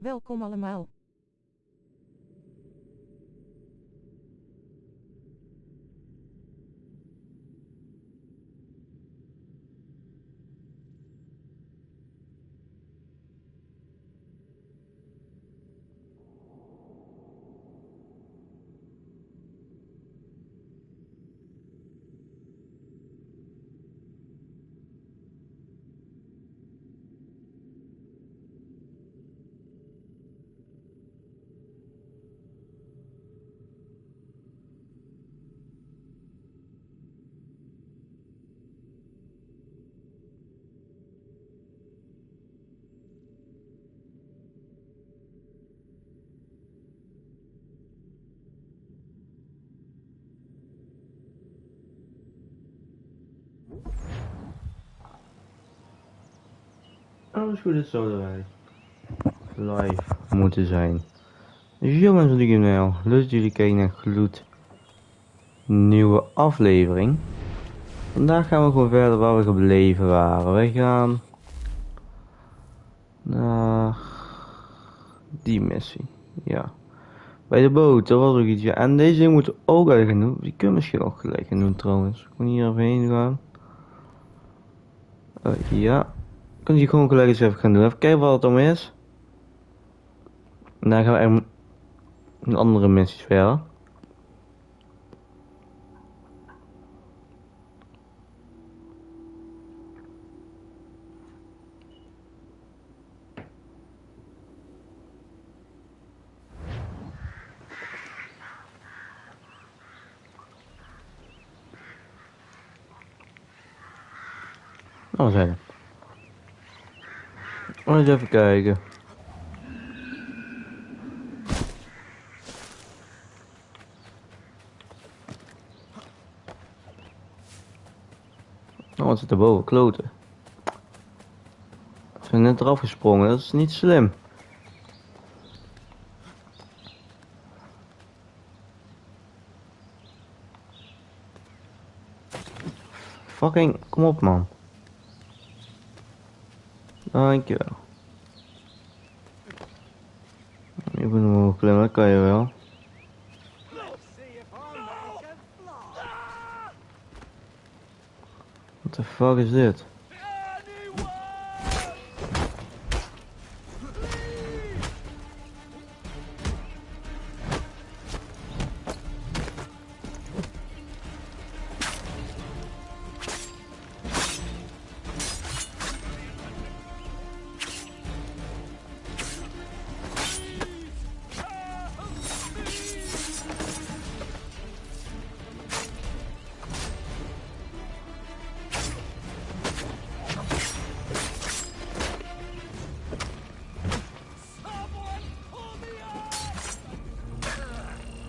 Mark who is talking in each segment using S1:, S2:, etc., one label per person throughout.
S1: Welkom allemaal.
S2: Alles goed, het zou erbij live moeten zijn. Dus jongens van DuoGamingNL, leuk dat jullie kijken naar gloed nieuwe aflevering. Vandaag gaan we gewoon verder waar we gebleven waren. Wij gaan naar die missie. Ja, bij de boot, dat was ook iets. Ja. En deze ding moeten we ook eigenlijk gaan doen. Die kunnen we misschien ook gelijk gaan doen trouwens. Ik kan hier even heen gaan. Ja. Kan je gewoon gelijk eens even gaan doen. Even kijken wat het om is. En dan gaan we eigenlijk een andere missies verder. Oh, zijn er. Eens even kijken. Oh, wat zit er boven? Kloten. Ze zijn net eraf gesprongen, dat is niet slim. Fucking, kom op man. Dankjewel. Je moet omhoog klimmen, dat kan je wel. What the fuck is dit?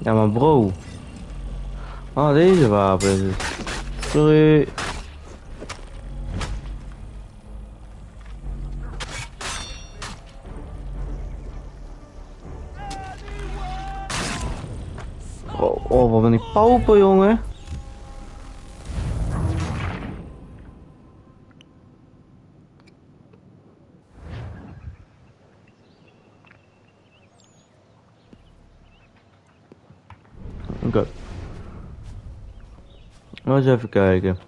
S2: Ja maar bro. Ah, deze wapen is het. Sorry. Oh, wat ben ik pauper, jongen. Oké. Maar eens even kijken.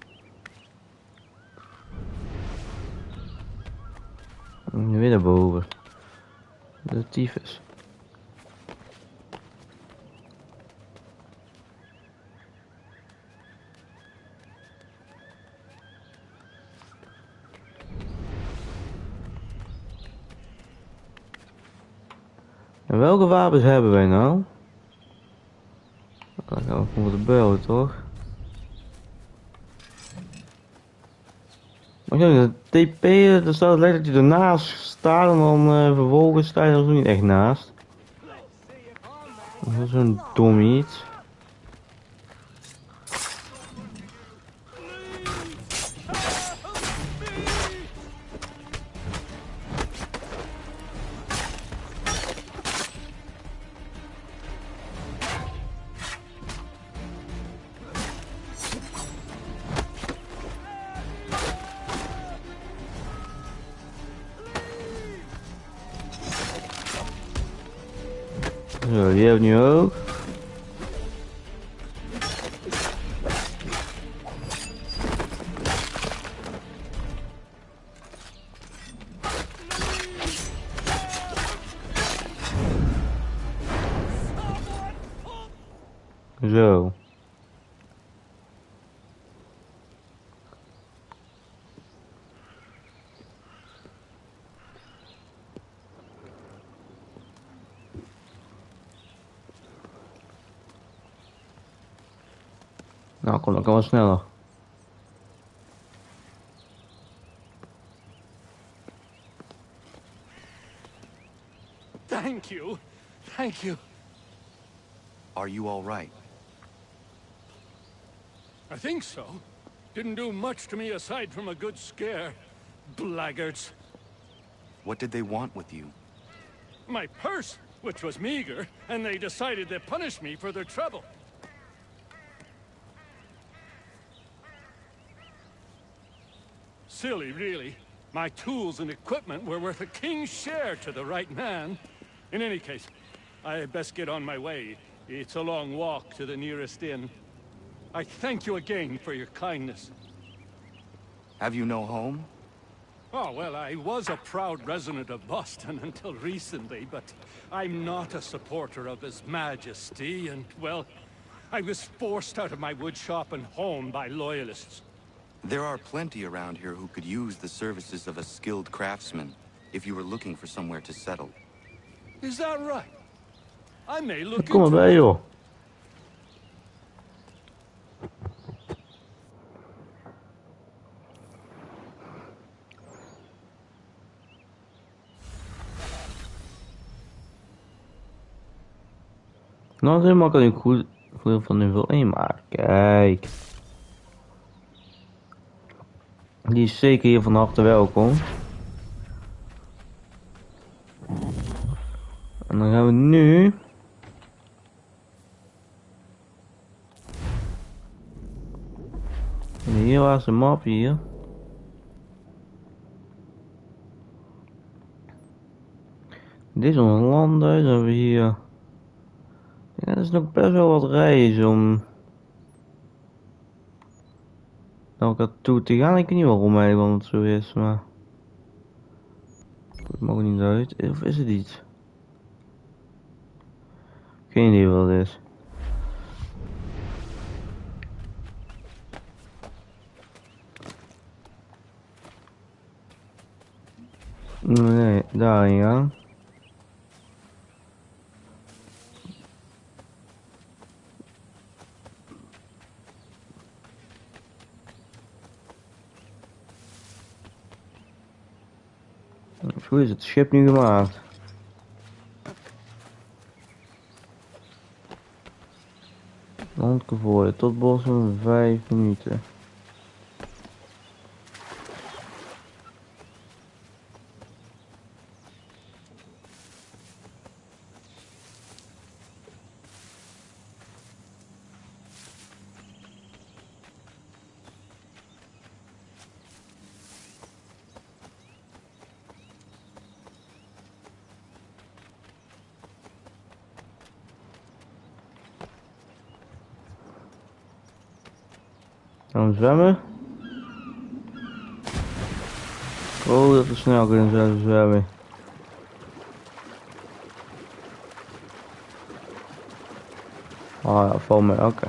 S2: Weer naar boven. De tyfus. En welke wapens hebben wij nou? Dan gaan we voor de bel, toch? Maar kijk, de TP, er staat letterlijk dat je ernaast staat en dan vervolgens sta je er niet echt naast. Dat is zo'n dom iets. Zo, die hebben nu ook. Zo. Nou, kom, dat kan wel sneller.
S1: Thank you. Thank you.
S3: Are you all right?
S1: I think so. Didn't do much to me aside from a good scare. Blackguards.
S3: What did they want with you?
S1: My purse, which was meager, and they decided to punish me for their trouble. Silly, really. My tools and equipment were worth a king's share to the right man. In any case, I had best get on my way. It's a long walk to the nearest inn. I thank you again for your kindness.
S3: Have you no home?
S1: Oh, well, I was a proud resident of Boston until recently, but I'm not a supporter of His Majesty, and, well, I was forced out of my woodshop and home by loyalists.
S3: There are plenty around here who could use the services of a skilled craftsman if you were looking for somewhere to settle.
S1: Is that right? I may look
S2: Kom maar
S1: into
S2: bij,
S1: it.
S2: joh. Nou, is heel makkelijk goed van niveau 1 maken. Kijk. Die is zeker hier van harte welkom. En dan gaan we nu... Hier was de map hier. Dit is ons landhuis. Dan hebben we hier... Ja, er is nog best wel wat rijden om... Nou, ik toe te gaan. Ik weet niet waarom eigenlijk, want het zo is, maar... Het mag niet uit. Of is het iets? Geen idee wat het is. Nee, daarin gaan. Hoe is het schip nu gemaakt? Landconvooi tot Boston 5 minuten. Gaan we zwemmen? Oh, dat we snel kunnen zwemmen. Ah ja, val mee, oké.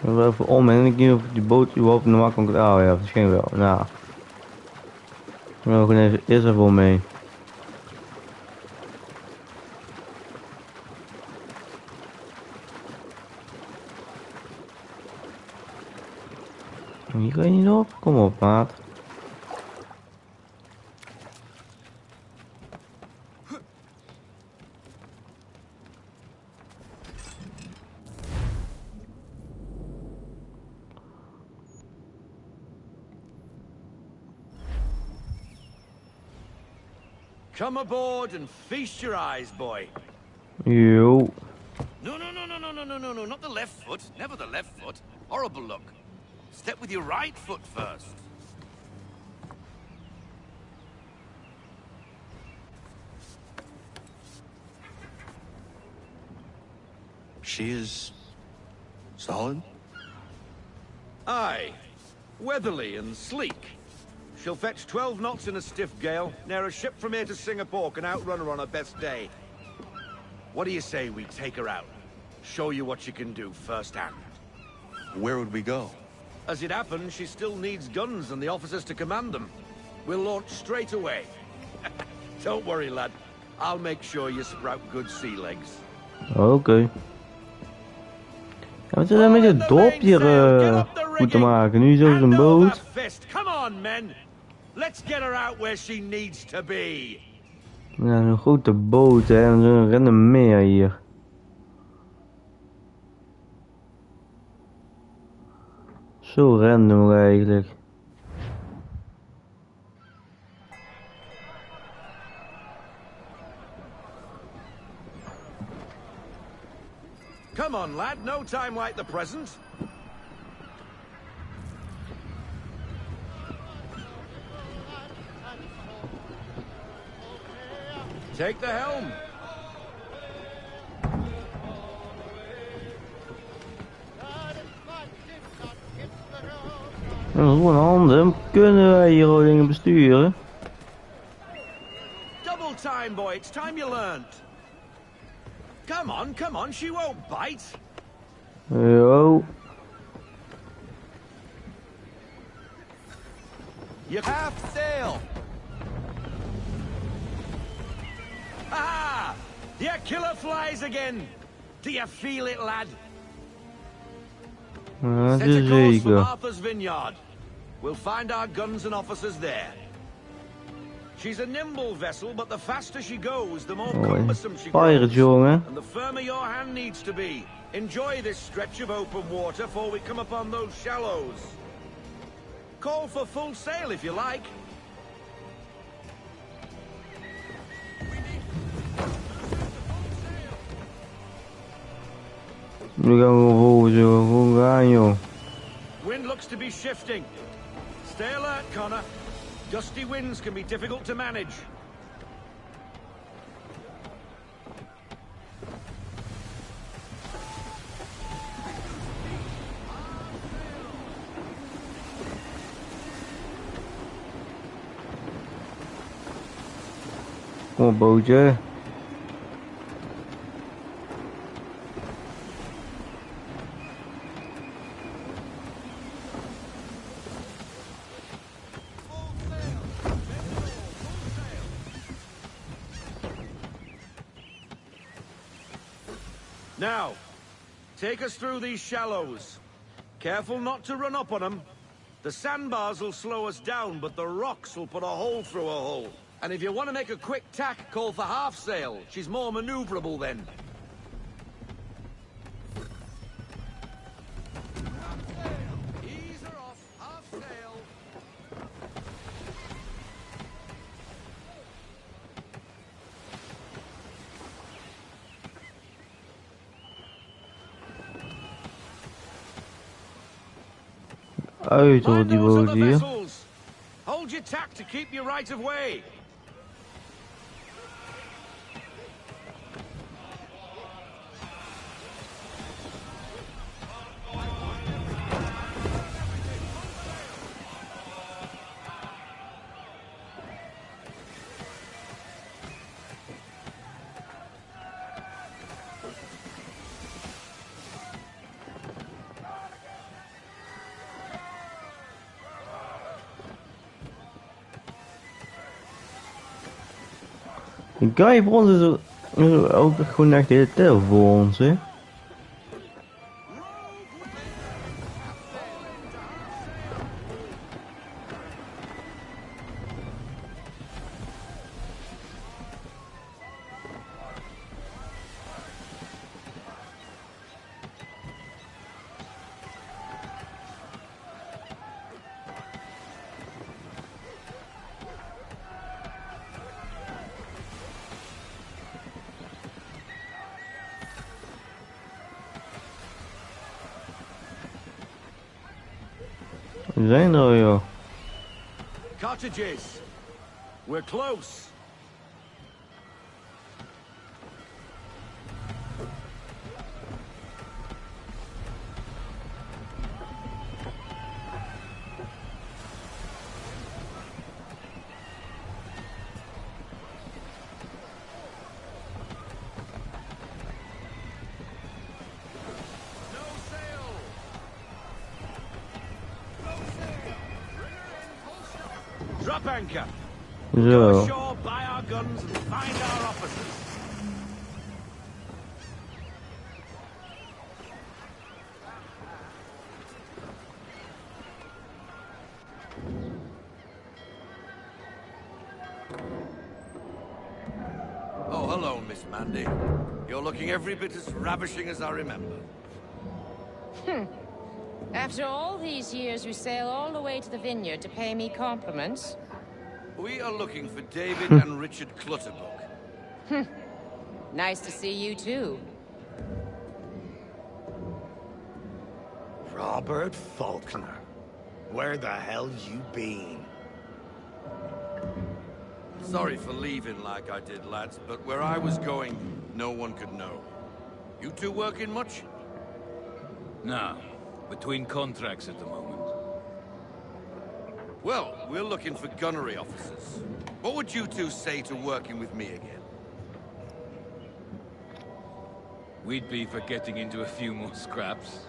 S2: We even om en ik weet niet of die boot überhaupt normaal kan. Oh ja, misschien wel. Nou. We gaan even eerst even omheen. Hier ga je niet op? Kom op, maat.
S4: Come aboard and feast your eyes, boy.
S2: Yo.
S4: no, not the left foot. Never the left foot. Horrible look. Step with your right foot first.
S3: She is solid?
S5: Aye. Weatherly and sleek. She'll fetch 12 knots in a stiff gale. Ne'er a ship from here to Singapore can outrun her on her best day. What do you say we take her out? Show you what she can do firsthand.
S3: Where would we go?
S5: As it happens, she still needs guns and the officers to command them. We'll launch straight away. Don't worry, lad. I'll make sure you sprout good sea legs.
S2: Oké. Ja, we zitten met het dorp hier goed te maken. Nu is ook een boot.
S5: Come on, men. Let's get her out where she needs to be.
S2: Ja, een grote boot, hè. En zo'n random meer hier. Zo random eigenlijk.
S5: Come on, lad. No time like the present. Take the helm.
S2: Gewoon handen. Kunnen wij hier al dingen besturen?
S5: Double time, boy. It's time you learned. Come on. She won't bite.
S2: Yo.
S5: You half sail. Ah! Your killer flies again. Do you feel it, lad?
S2: Dat
S5: Set
S2: is
S5: a course for
S2: zeker.
S5: Martha's Vineyard. We'll find our guns and officers there. She's a nimble vessel, but the faster she goes, the more cumbersome she
S2: Pirate,
S5: grows.
S2: jongen.
S5: And the firmer your hand needs to be. Enjoy this stretch of open water before we come upon those shallows. Call for full sail if you like.
S2: Nu gaan we volgen, joh. Gewoon gaan, joh.
S5: Wind looks to be shifting. Stay alert, Connor. Gusty winds can be difficult to manage.
S2: Kom op, bootje.
S5: Now, take us through these shallows. Careful not to run up on them. The sandbars will slow us down, but the rocks will put a hole through a hole. And if you want to make a quick tack, call for half sail. She's more maneuverable then. Ease her off, half sail.
S2: Uit hoor,
S5: Mind
S2: die
S5: those
S2: boot
S5: other
S2: hier.
S5: vessels. Hold your tack to keep you right of way.
S2: Die guy voor ons is ook gewoon echt de hele tijd voor ons, hè. We zijn er al, joh.
S5: Cottages. We're close. Drop anchor. Go
S2: Zo.
S5: ashore, buy our guns, and find our officers.
S4: Oh, hello, Miss Mandy. You're looking every bit as ravishing as I remember.
S6: After all these years, you sail all the way to the vineyard to pay me compliments?
S4: We are looking for David and Richard Clutterbuck.
S6: Nice to see you, too.
S7: Robert Faulkner. Where the hell you been?
S4: Sorry for leaving like I did, lads, but where I was going, no one could know. You two working much?
S8: No. Between contracts at the moment.
S4: Well, we're looking for gunnery officers. What would you two say to working with me again?
S8: We'd be for getting into a few more scraps.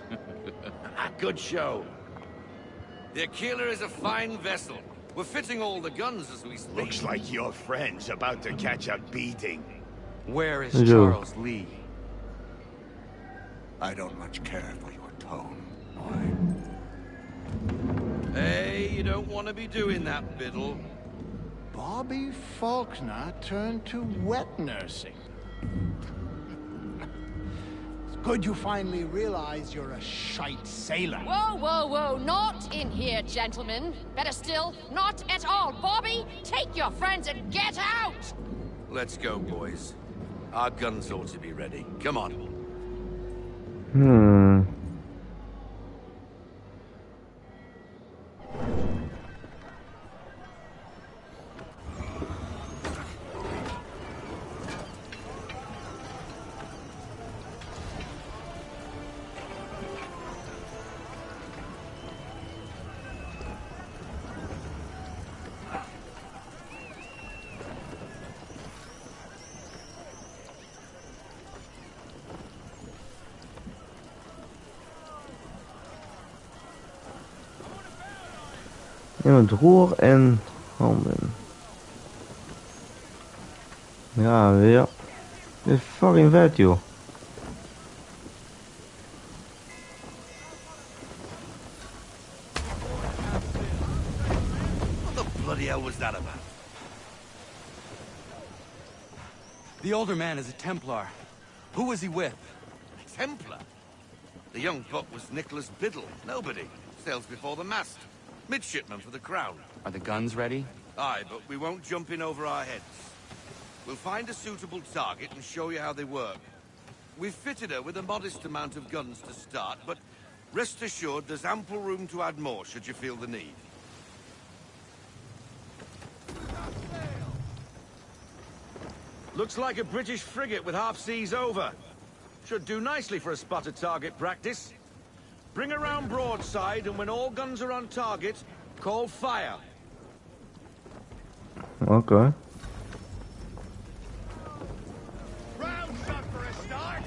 S5: Good show.
S4: The Aquila is a fine vessel. We're fitting all the guns as we speak.
S7: Looks like your friend's about to catch a beating.
S3: Where is
S2: Yo.
S3: Charles Lee?
S7: I don't much care for your tone.
S4: Hey, you don't want to be doing that, Biddle.
S7: Bobby Faulkner turned to wet nursing. It's good you finally realize you're a shite sailor.
S6: Whoa, whoa, whoa, not in here, gentlemen. Better still, not at all. Bobby, take your friends and get out!
S4: Let's go, boys. Our guns ought to be ready. Come on.
S2: Ja, met roer en handen. Ja, weer. Dit is fucking vet, joh.
S4: What the bloody hell was that about?
S3: The older man is a Templar. Who was he with?
S4: A Templar? The young buck was Nicholas Biddle. Nobody. Sails before the mast. Midshipman for the Crown.
S3: Are the guns ready?
S4: Aye, but we won't jump in over our heads. We'll find a suitable target and show you how they work. We've fitted her with a modest amount of guns to start, but rest assured there's ample room to add more should you feel the need.
S5: Looks like a British frigate with half seas over. Should do nicely for a spotted target practice. Bring around broadside, and when all guns are on target, call fire.
S2: Okay.
S7: Round shot for a start.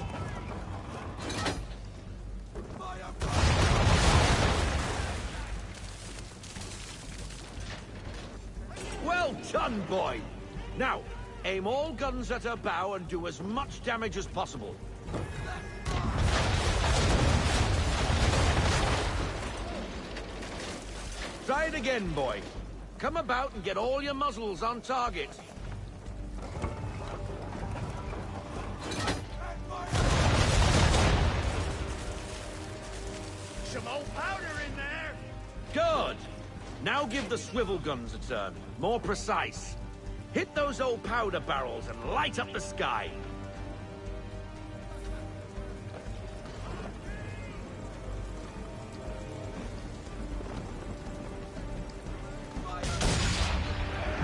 S5: Well done, boy. Now, aim all guns at her bow and do as much damage as possible. Try it again, boy. Come about and get all your muzzles on target.
S7: Some old powder in there.
S5: Good. Now give the swivel guns a turn. More precise. Hit those old powder barrels and light up the sky.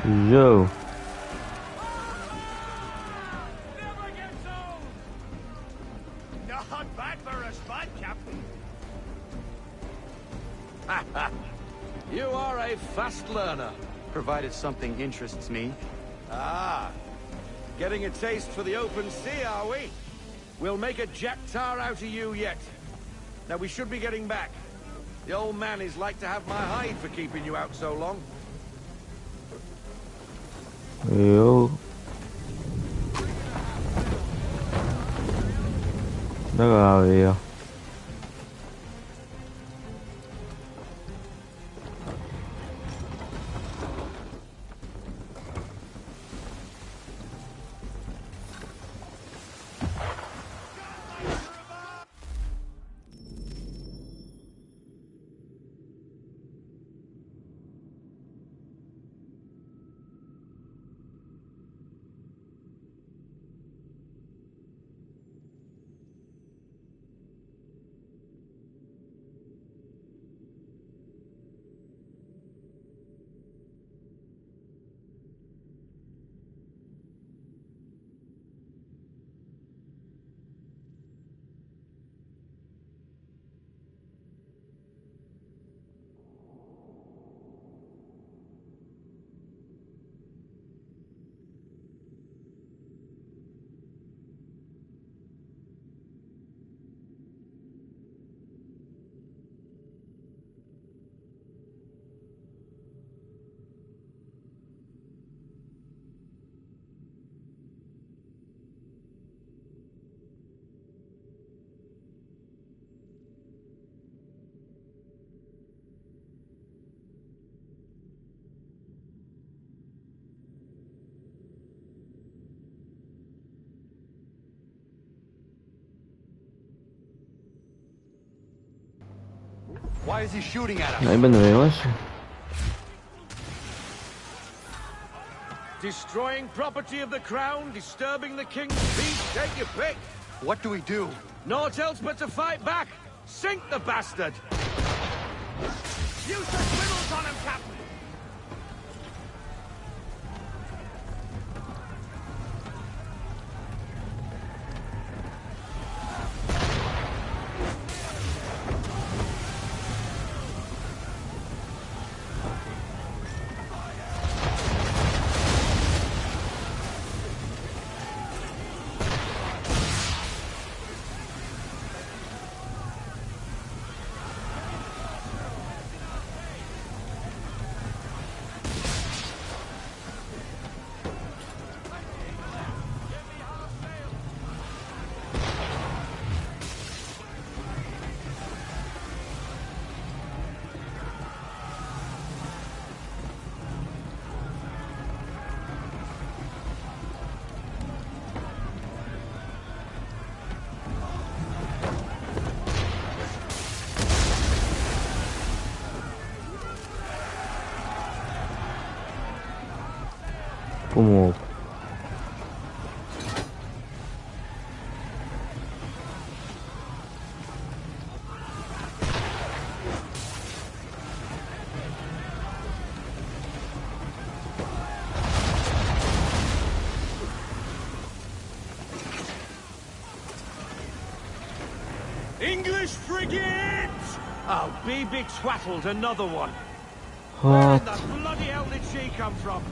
S2: Zo.
S7: Not bad for a spud, Captain.
S5: You are a fast learner.
S3: Provided something interests me.
S5: Ah, getting a taste for the open sea, are we? We'll make a jack tar out of you yet. Now we should be getting back. The old man is like to have my hide for keeping you out so long.
S2: Yo. Daar gaan we weer.
S3: Why is he shooting at us?
S2: Nou, ik ben er weer, jongens.
S5: Destroying property of the crown, disturbing the king's peace, take your pick.
S3: What do we do?
S5: Naught else but to fight back. Sink the bastard.
S7: Use the swivels on him, Captain.
S2: Kom op.
S5: English frigate! Oh, be big twaddled, another one.
S2: Wat?
S5: Where the bloody hell did she come from?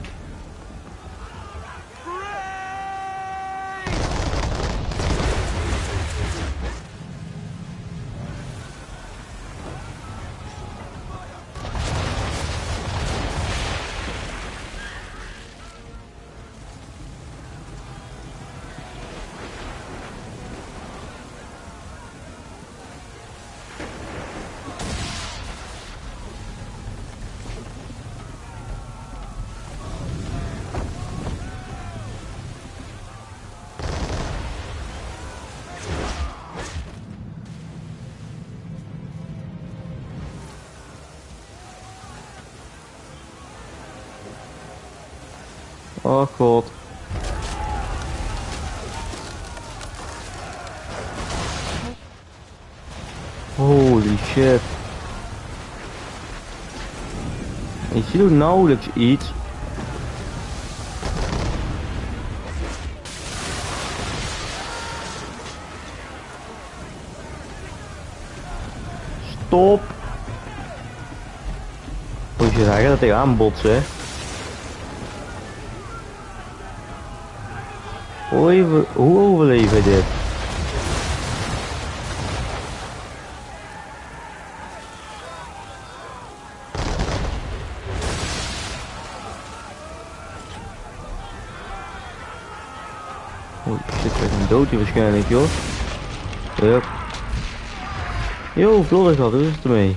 S2: Oh god. Holy shit. Ik zie ook nauwelijks iets. stop. Hoe je hij gaat er tegenaan botsen. Hoe overleef je dit? Oh shit, ik ben dood hier waarschijnlijk, joh. Yep. Yo, Floris had, hoe is het ermee?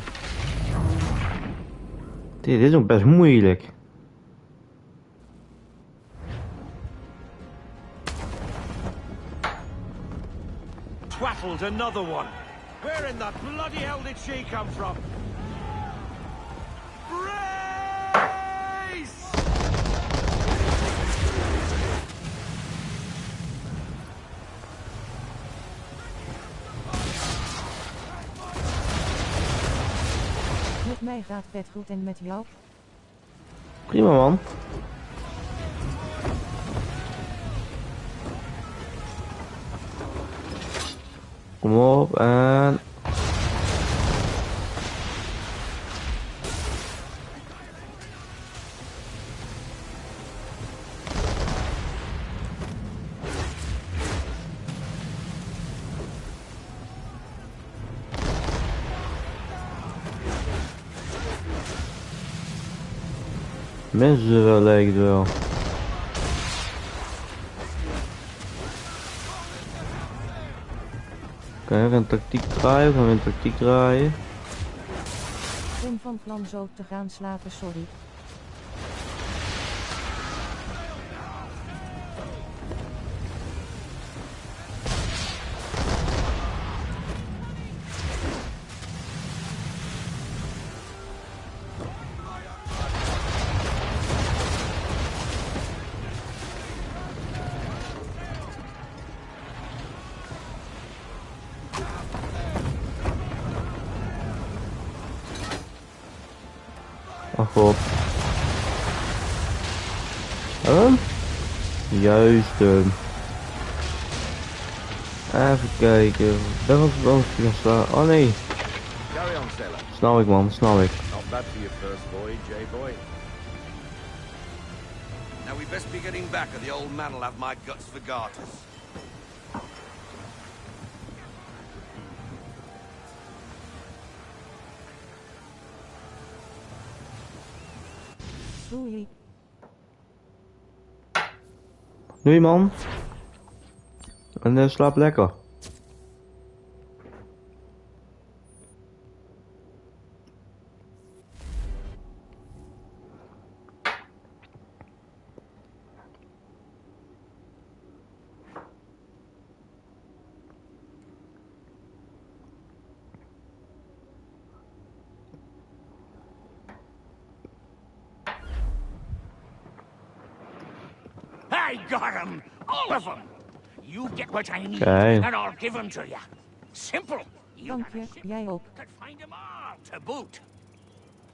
S2: Dit is ook best moeilijk.
S5: Twattled another one. Where in the bloody hell did she come from? Brace!
S9: Met mij gaat het goed en met jou?
S2: Prima man. Kom op en... Mensen wel lijkt het wel. Kan even een tactiek draaien, gaan we een tactiek draaien.
S9: Ik ben van plan zo te gaan slapen, sorry.
S2: Ach god. Juist hem. Even kijken. Daar was het ook gaan staan. Oh nee.
S4: Carry on, sailor.
S2: Snap ik man, snap ik.
S4: Not bad for your first voyage, eh, boy? Now we best be getting back or the old man'll have my guts for garters.
S9: Doei.
S2: Doei man. En slaap lekker.
S10: I got 'em! All of 'em! You get what I need,
S2: Okay.
S10: and I'll give 'em to you. Simple. You
S9: Dank
S10: got a
S9: je,
S10: ship,
S9: jij ook.
S10: could find 'em all to boot.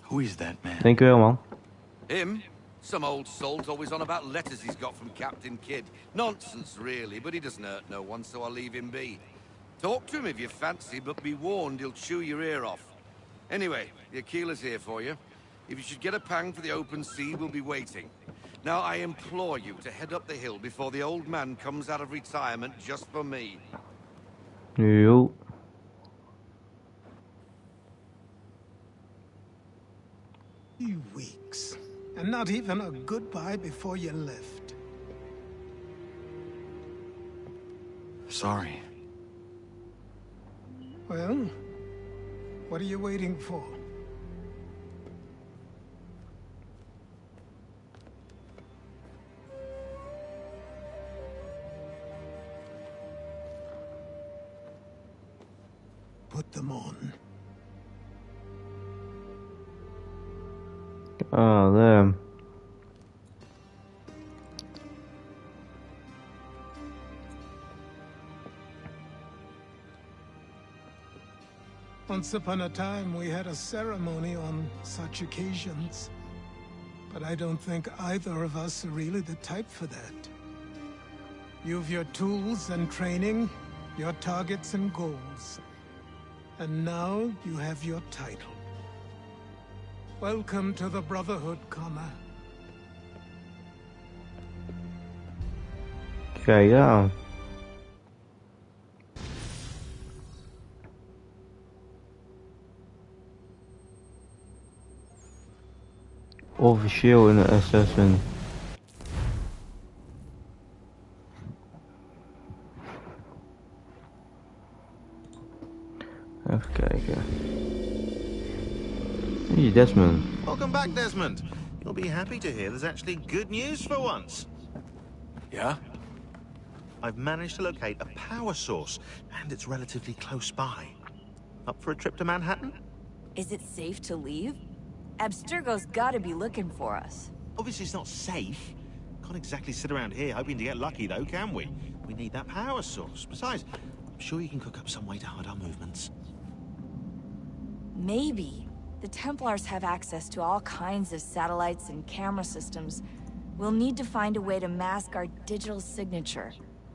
S3: Who is that man?
S2: Dankjewel man.
S4: Him? Some old salt's always on about letters he's got from Captain Kidd. Nonsense, really, but he doesn't hurt no one, so I'll leave him be. Talk to him if you fancy, but be warned he'll chew your ear off. Anyway, the Aquila''s here for you. If you should get a pang for the open sea, we'll be waiting. Now, I implore you to head up the hill before the old man comes out of retirement just for me.
S2: Yo.
S7: 3 weeks. And not even a goodbye before you left.
S3: Sorry.
S7: Well, what are you waiting for? Put them on.
S2: Oh, damn.
S7: Once upon a time, we had a ceremony on such occasions. But I don't think either of us are really the type for that. You've your tools and training, your targets and goals. And now you have your title. Welcome to the Brotherhood, Connor.
S2: Kijk aan. Officieel in de assassin. Even kijken. Hey, Desmond.
S11: Welcome back, Desmond. You'll be happy to hear there's actually good news for once.
S8: Yeah?
S11: I've managed to locate a power source, and it's relatively close by. Up for a trip to Manhattan?
S12: Is it safe to leave? Abstergo's gotta be looking for us.
S11: Obviously it's not safe. Can't exactly sit around here hoping to get lucky though, can we? We need that power source. Besides, I'm sure you can cook up some way to hide our movements.
S12: Maybe. The Templars have access to all kinds of satellites and camera systems. We'll need to find a way to mask our digital signature.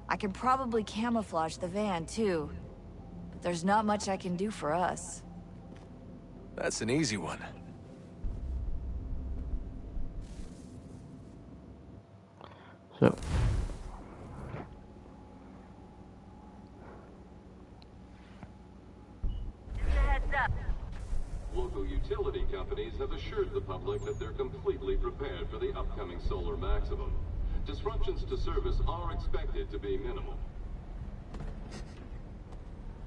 S12: I can probably camouflage the van too. But there's not much I can do for us.
S8: That's an easy one.
S2: Zo.
S13: Local utility companies have assured the public that they're completely prepared for the upcoming solar maximum. Disruptions to service are expected to be minimal.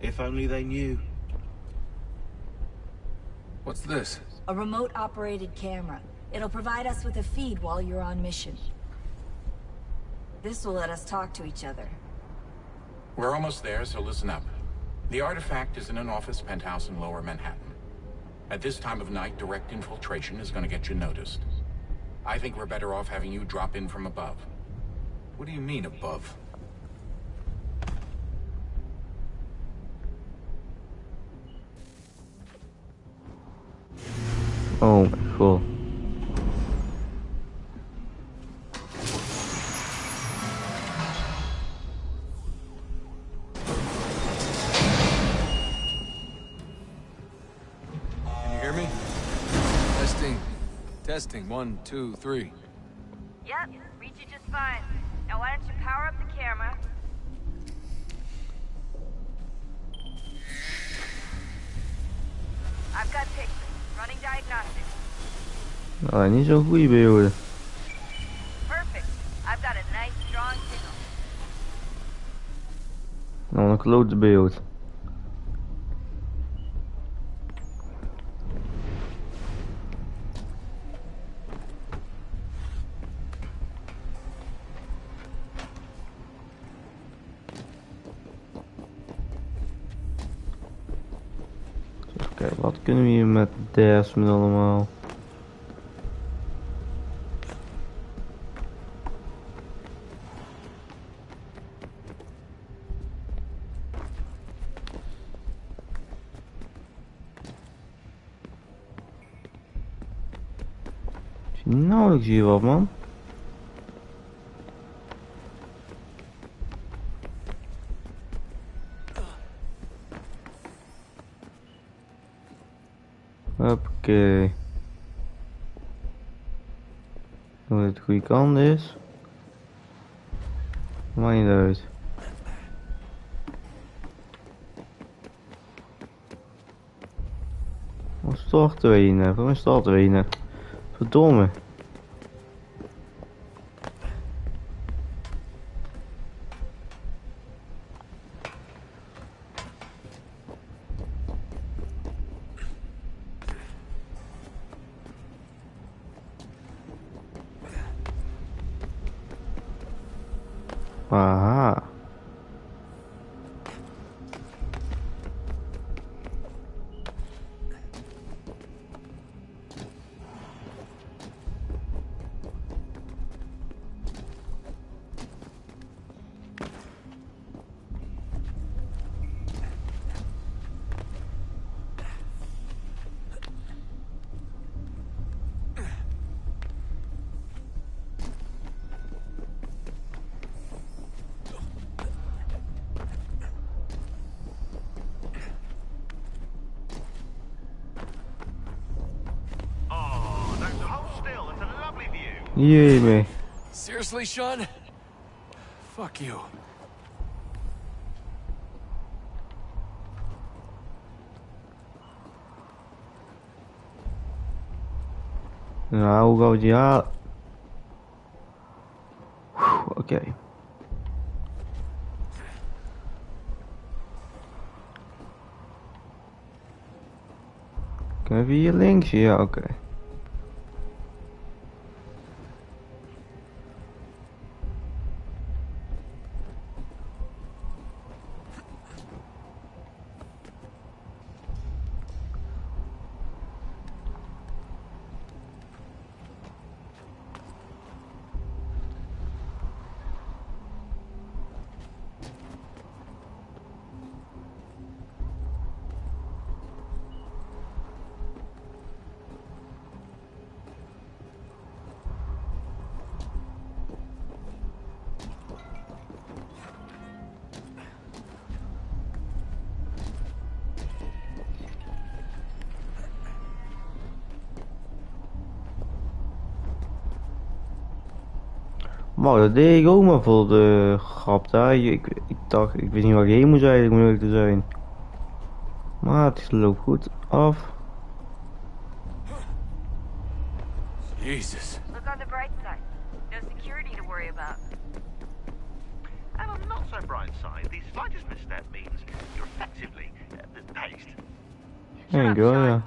S11: If only they knew.
S8: What's this?
S12: A remote-operated camera. It'll provide us with a feed while you're on mission. This will let us talk to each other.
S14: We're almost there, so listen up. The artifact is in an office penthouse in Lower Manhattan. At this time of night, direct infiltration is going to get you noticed. I think we're better off having you drop in from above.
S8: What do you mean, above?
S2: Oh my god.
S8: Testing, 1, 2, 3.
S15: Yep, reach you just fine. Now why don't you power up the camera? I've got pictures. Running diagnostics.
S2: Nou, niet zo'n goede beelden.
S15: Perfect. I've got a nice strong signal.
S2: Nou, een klote beeld. Kijk, wat kunnen we hier met Desmond allemaal? Ik zie nauwelijks hier wat, man. Oké. Dat het de goede kant is. Maakt niet uit. Wat starten we hier? Voor mij starten we hier. Verdomme. Aha. Jee.
S16: Seriously, Sean? Fuck you.
S2: Nou, hoe gaan we die halen? Oké. Kunnen we hier links? Ja, oké. Maar dat deed ik ook maar voor de grap daar. Ik dacht, ik wist niet waar ik heen moest eigenlijk, om eerlijk te zijn. Maar het loopt goed af.
S16: Jesus.
S15: Look on the bright side. No security to worry about.
S11: And on the not so bright side, the slightest misstep means you're effectively paced.
S2: There you go, yeah.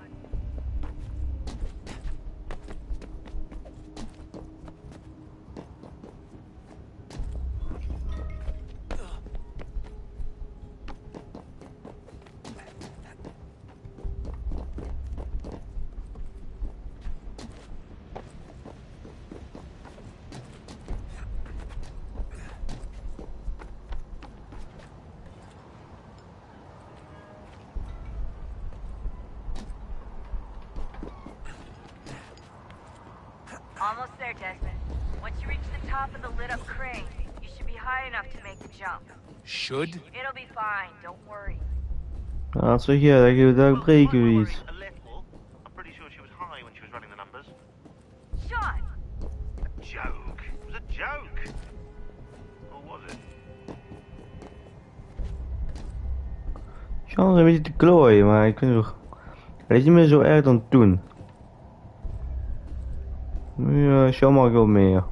S15: Almost there, Desmond. Once you reach the top of the lit-up crane, you should be high enough to make the jump.
S16: Should?
S15: It'll be fine, don't worry.
S2: Wat zeg je? Daar breken we iets.
S11: A little. I'm pretty sure she was high when she was running the numbers.
S15: Sean!
S11: A joke. It was a joke. Or was it?
S2: Sean is een beetje te klooien, maar ik vind het hij is niet meer zo erg dan toen. Nu, Sean mag wel meer.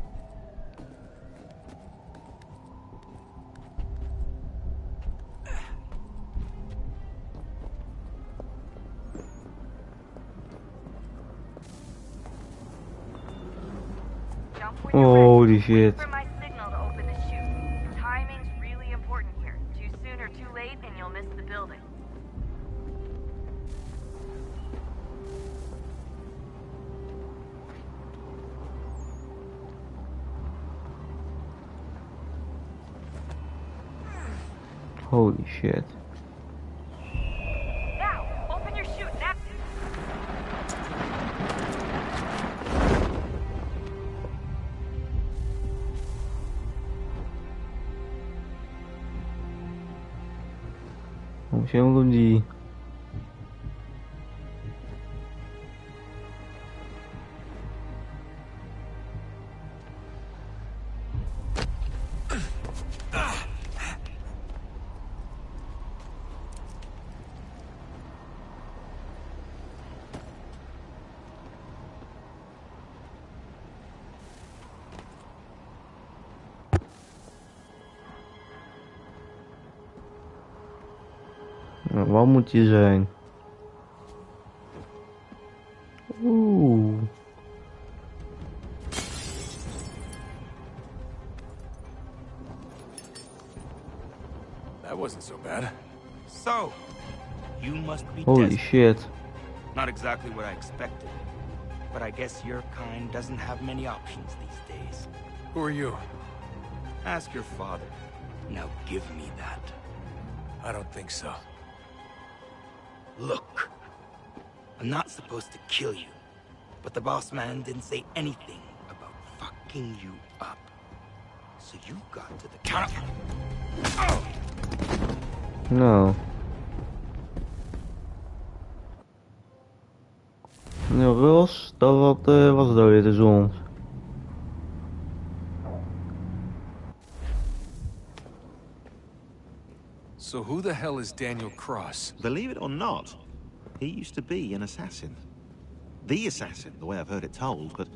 S2: Holy shit.
S15: For my signal to open the chute. Timing's really important here. Too soon or too late and you'll miss the building.
S2: Holy shit.
S15: Now, open your chute now.
S2: Misschien komt die. Wat moet die zijn? Oeh.
S16: That wasn't so bad.
S17: So, you must be
S2: Holy
S17: desperate.
S2: shit.
S17: Not exactly what I expected. But I guess your kind doesn't have many options these days.
S16: Who are you?
S17: Ask your father. Now give me that.
S16: I don't think so.
S17: Look, I'm not supposed to kill you, but the boss man didn't say anything about fucking you up. So you got to the count.
S2: Nou. De Ros, dat was het alweer de zon.
S16: So who the hell is Daniel Cross?
S11: Believe it or not, he used to be an assassin. The assassin, the way I've heard it told, but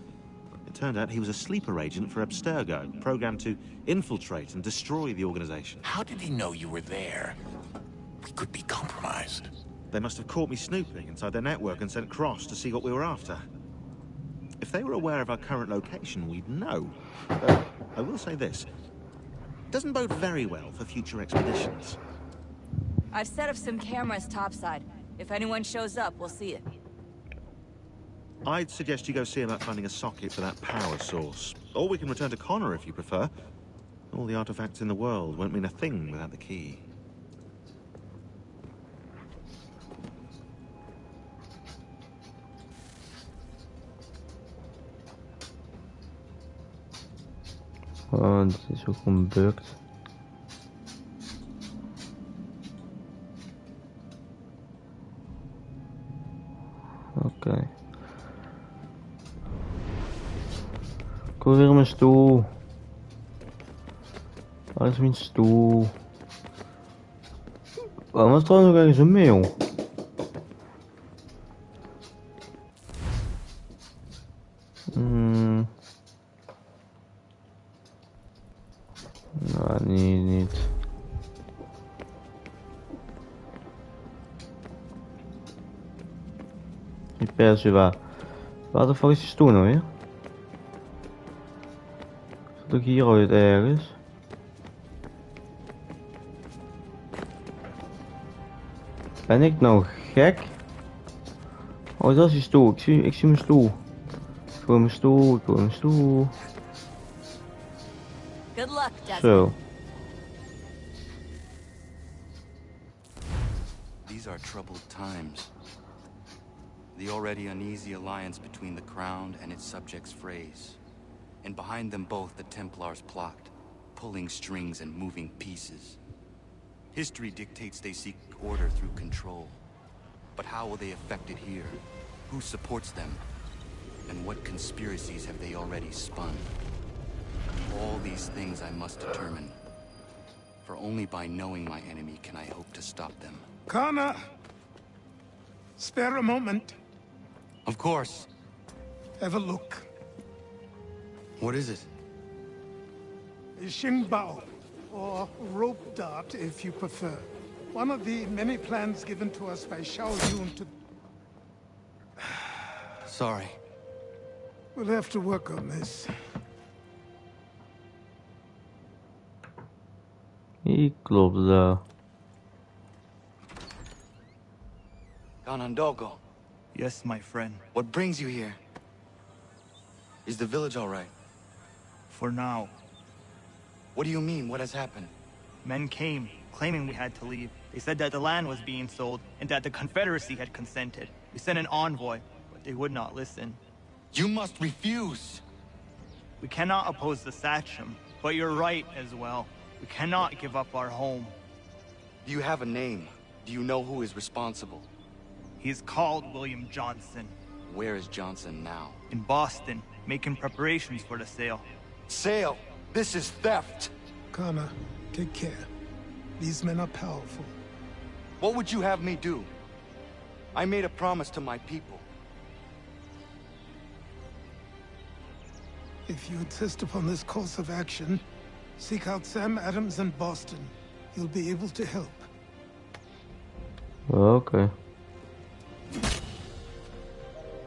S11: it turned out he was a sleeper agent for Abstergo, programmed to infiltrate and destroy the organization.
S14: How did he know you were there? We could be compromised.
S11: They must have caught me snooping inside their network and sent Cross to see what we were after. If they were aware of our current location, we'd know. But I will say this. It doesn't bode very well for future expeditions.
S12: I've set up some cameras topside. If anyone shows up, we'll see it.
S11: I'd suggest you go see about finding a socket for that power source. Or we can return to Connor if you prefer. All the artifacts in the world won't mean a thing without the key.
S2: Oh, dit is ook onbugged. Oké. Ik wil weer mijn stoel. Waar is mijn stoel? Waarom was trouwens ook ergens een mail? Nou, niet. Die persje waar de fuck is die stoel nou weer? Zat ook hier ooit ergens? Ben ik nou gek? Oh, dat is die stoel. Ik zie mijn stoel. Ik wil mijn stoel.
S12: Good luck, Desmond.
S2: Zo.
S3: These are troubled times. The already uneasy alliance between the crown and its subjects frays. And behind them both the Templars plot, pulling strings and moving pieces. History dictates they seek order through control. But how will they affect it here? Who supports them? And what conspiracies have they already spun? All these things I must determine. For only by knowing my enemy can I hope to stop them.
S7: Kana! Spare a moment.
S3: Of course.
S7: Have a look.
S3: What is it?
S7: A Xingbao, or rope dart if you prefer. One of the many plans given to us by Xiao Yun to...
S3: Sorry.
S7: We'll have to work on this.
S2: Klopt wel.
S3: Ganondogo.
S18: Yes, my friend.
S3: What brings you here? Is the village all right?
S18: For now.
S3: What do you mean? What has happened?
S18: Men came, claiming we had to leave. They said that the land was being sold, and that the Confederacy had consented. We sent an envoy, but they would not listen.
S3: You must refuse!
S18: We cannot oppose the Sachem, but you're right as well. We cannot give up our home.
S3: Do you have a name? Do you know who is responsible?
S18: He's called William Johnson.
S3: Where is Johnson now?
S18: In Boston, making preparations for the sale.
S3: Sale? This is theft!
S7: Kana, take care. These men are powerful.
S3: What would you have me do? I made a promise to my people.
S7: If you insist upon this course of action, seek out Sam Adams in Boston. He'll be able to help.
S2: Okay.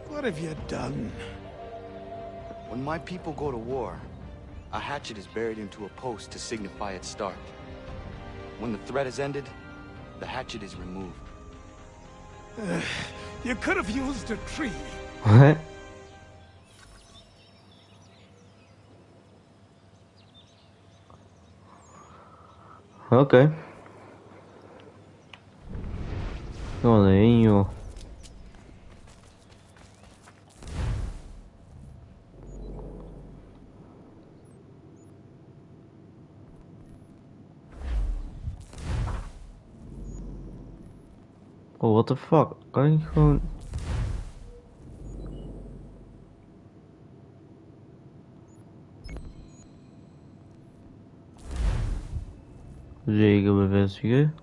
S7: What have you done?
S3: When my people go to war, a hatchet is buried into a post to signify its start. When the threat is ended, the hatchet is removed.
S7: You could have used a tree.
S2: What? Oké. Gewoon heen, joh. Oh, what the fuck? Kan ik gewoon... Zeker bevestigen.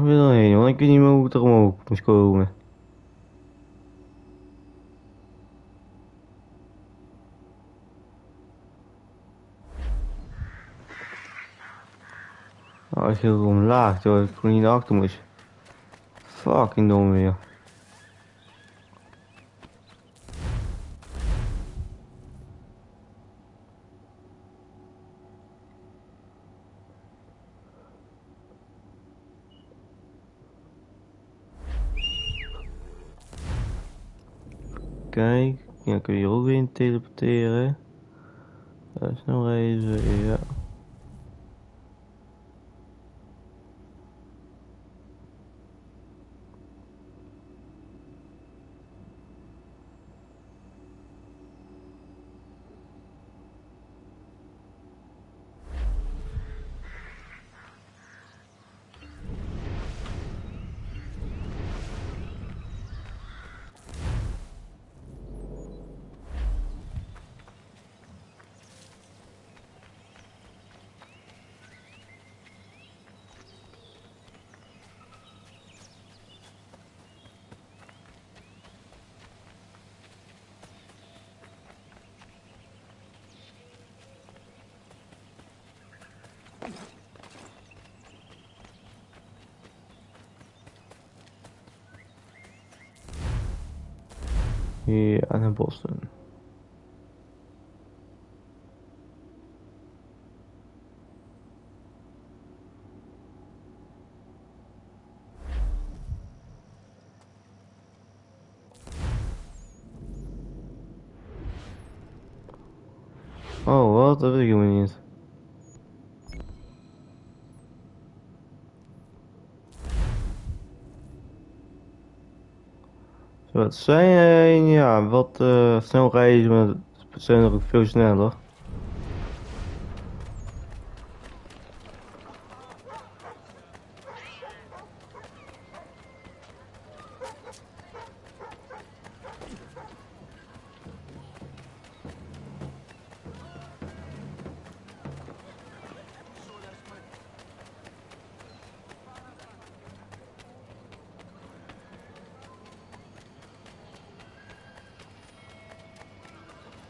S2: weer doorheen, want ik weet niet meer hoe ik er omhoog moest komen. Oh, ik ging omlaag, terwijl ik gewoon niet naar achter moest. Fucking dom weer. Kijk, ja, kun je hier ook in teleporteren. Snel reizen, ja. Hier aan Boston. Oh, wat? Dat weet ik helemaal niet. Zo, het zijn ja, wat snel reizen, maar het zijn er ook veel sneller.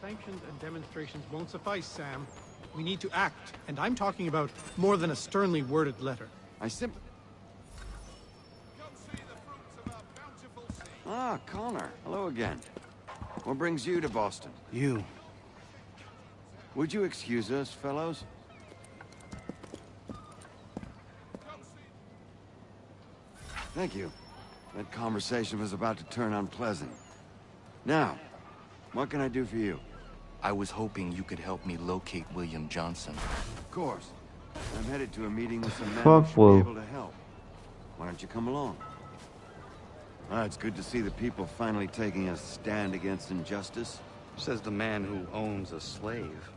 S19: Sanctions and demonstrations won't suffice, Sam. We need to act, and I'm talking about more than a sternly worded letter.
S4: Ah, Connor. Hello again. What brings you to Boston?
S17: You.
S4: Would you excuse us, fellows? Thank you. That conversation was about to turn unpleasant. Now, what can I do for you?
S3: I was hoping you could help me locate William Johnson.
S4: Of course. I'm headed to a meeting with some men
S2: Fuck,
S4: who should be
S2: whoa.
S4: able to help. Why don't you come along? It's good to see the people finally taking a stand against injustice.
S3: Says the man who owns a slave.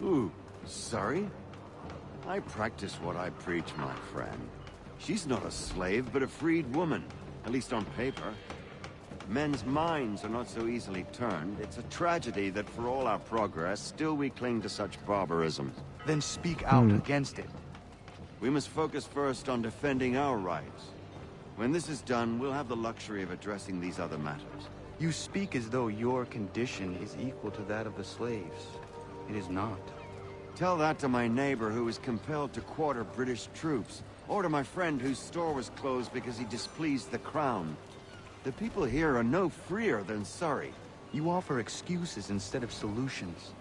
S4: Ooh, sorry? I practice what I preach, my friend. She's not a slave, but a freed woman, at least on paper. Men's minds are not so easily turned. It's a tragedy that for all our progress, still we cling to such barbarism.
S17: Then speak out against it.
S4: We must focus first on defending our rights. When this is done, we'll have the luxury of addressing these other matters.
S3: You speak as though your condition is equal to that of the slaves. It is not.
S4: Tell that to my neighbor who was compelled to quarter British troops, or to my friend whose store was closed because he displeased the crown. The people here are no freer than Surrey.
S3: You offer excuses instead of solutions.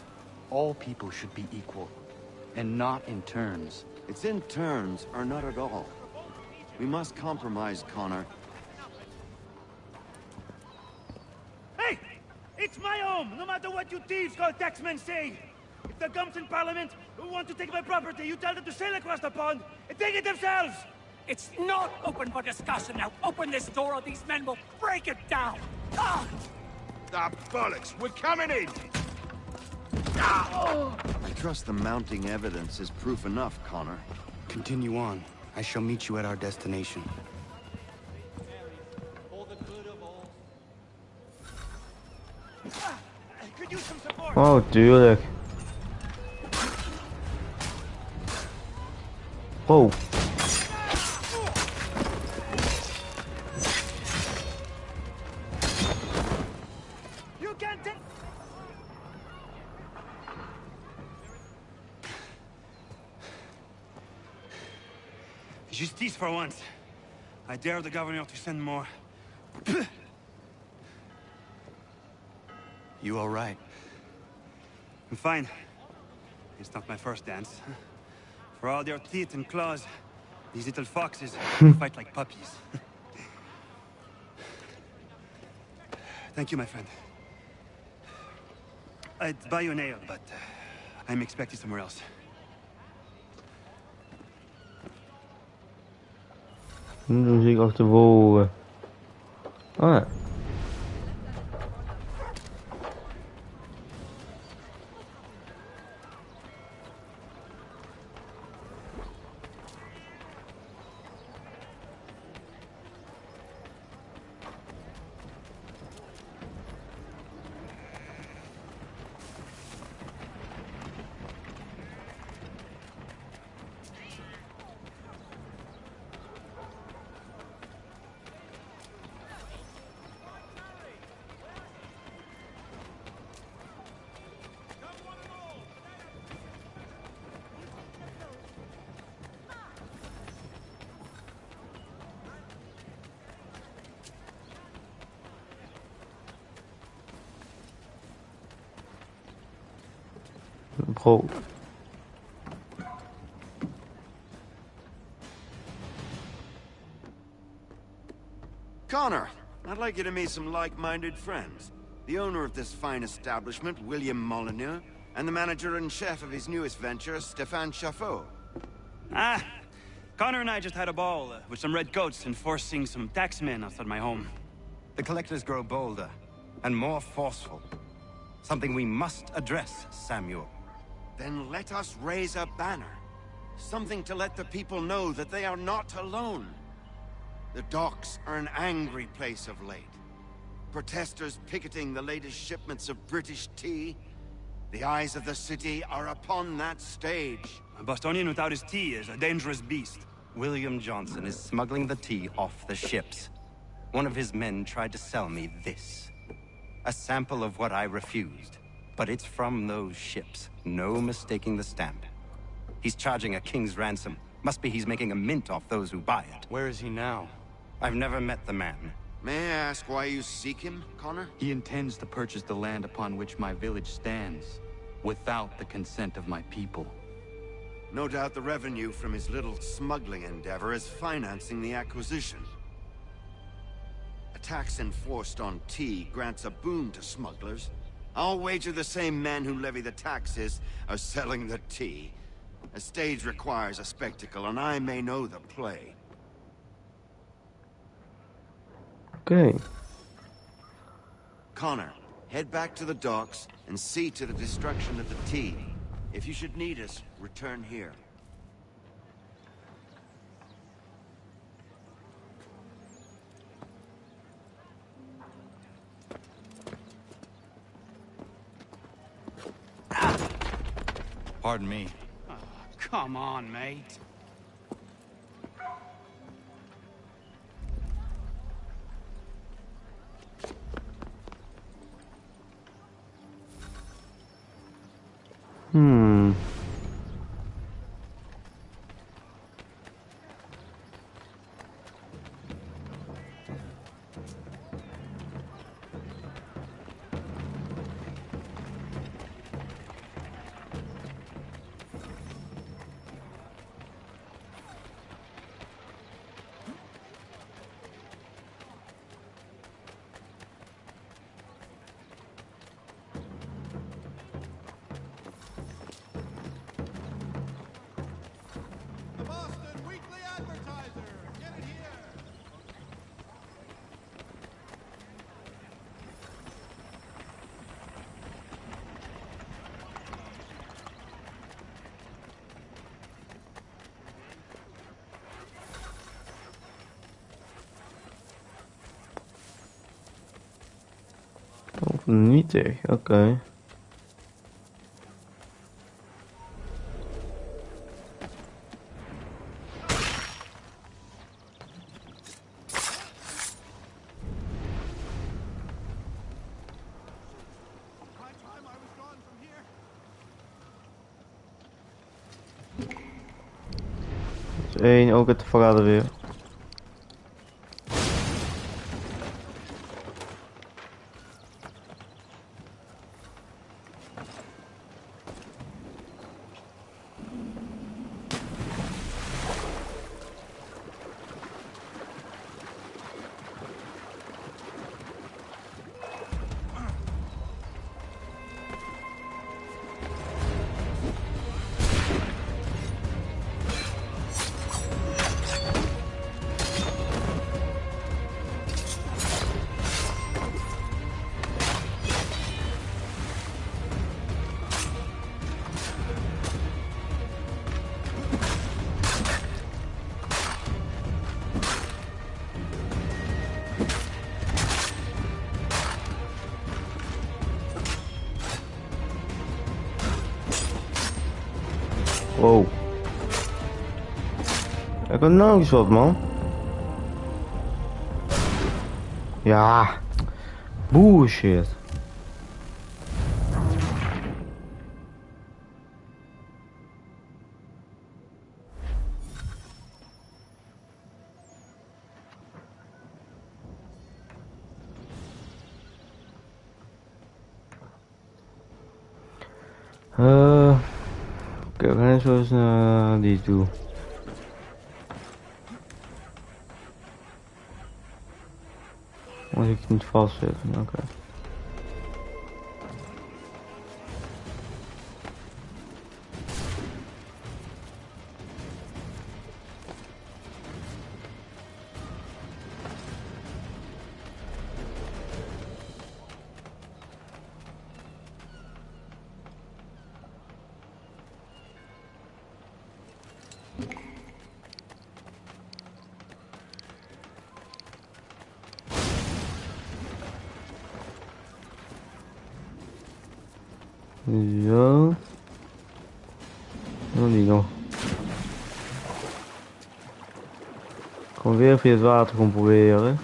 S3: All people should be equal, and not in turns.
S4: It's in turns, or not at all. We must compromise, Connor.
S10: Hey! It's my home, no matter what you thieves called taxmen say! If the gums in Parliament who want to take my property, you tell them to sail across the pond and take it themselves!
S20: It's not open for discussion now. Open this door or these men will break it down. Ah,
S4: bollocks! We're coming in! I trust the mounting evidence is proof enough, Connor.
S3: Continue on. I shall meet you at our destination.
S10: Could use some support.
S2: Oh, tuurlijk.
S10: Justice for once. I dare the governor to send more.
S3: You all right?
S10: I'm fine. It's not my first dance. For all their teeth and claws, these little foxes fight like puppies. Thank you, my friend. I'd buy you an ale, but I'm expected somewhere else.
S2: Nu doen ze zich achtervolgen. Oh ja. Bro.
S4: Connor, I'd like you to meet some like-minded friends. The owner of this fine establishment, William Molyneux, and the manager and chef of his newest venture, Stéphane Chaffeau.
S10: Ah, Connor and I just had a ball with some red coats enforcing some taxmen outside my home.
S17: The collectors grow bolder and more forceful. Something we must address, Samuel.
S4: Then let us raise a banner. Something to let the people know that they are not alone. The docks are an angry place of late. Protesters picketing the latest shipments of British tea. The eyes of the city are upon that stage.
S10: A Bostonian without his tea is a dangerous beast.
S17: William Johnson is smuggling the tea off the ships. One of his men tried to sell me this. A sample of what I refused. But it's from those ships. No mistaking the stamp. He's charging a king's ransom. Must be he's making a mint off those who buy it.
S10: Where is he now?
S17: I've never met the man.
S4: May I ask why you seek him, Connor?
S3: He intends to purchase the land upon which my village stands, without the consent of my people.
S4: No doubt the revenue from his little smuggling endeavor is financing the acquisition. A tax enforced on tea grants a boon to smugglers. I'll wager the same men who levy the taxes are selling the tea. A stage requires a spectacle, and I may know the play.
S2: Okay.
S4: Connor, head back to the docks and see to the destruction of the tea. If you should need us, return here.
S3: Pardon me.
S10: Oh, come on, mate.
S2: Niet echt, oké. is 1, ook het verraden weer. Wow. Ik had nou eens wat, man. Ja. Bullshit. Oké, we gaan zo eens naar die toe. Moet ik het niet vastzetten? Oké. Zo. Nog niet nog. Gewoon weer via het water gaan proberen.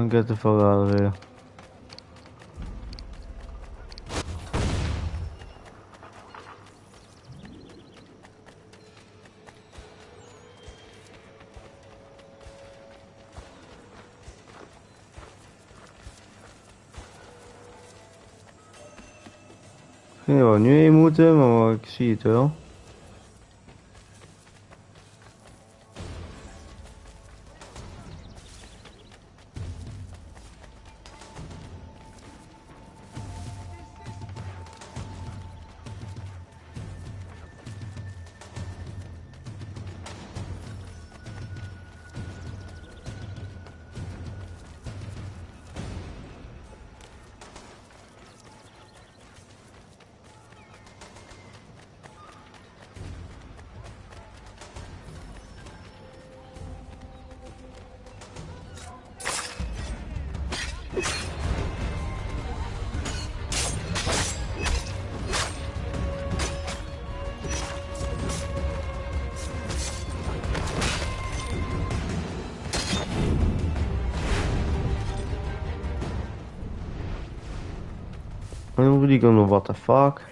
S2: Ik heb de verrader weer. Ik weet niet waar we nu heen moeten, maar ik zie het wel. En dan die komt nog what the fuck.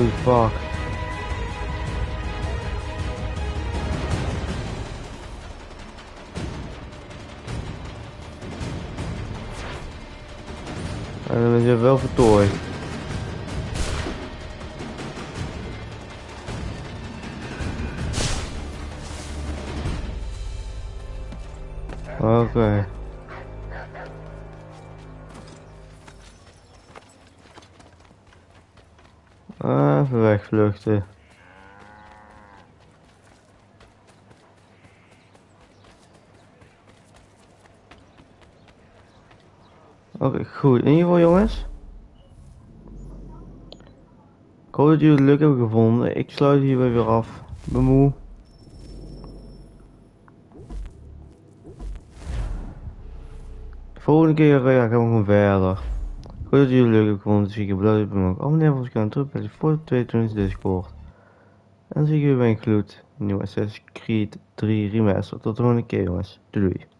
S2: Holy fuck. En dan ben je wel vertooid. Oké. Even wegvluchten. Oké, goed. In ieder geval jongens. Ik hoop dat jullie het leuk hebben gevonden. Ik sluit hier weer af. Ik ben moe. De volgende keer gaan we gewoon verder. Ik hoop dat jullie het leuk hebben gevonden. Dus ik heb bedankt voor het abonneren van ons kanaal terug bij de voor 22 Discord. En dan zie ik jullie bij een gloed. Nieuwe Assassin's Creed 3 Remastered. Tot de volgende keer jongens. Doei doei.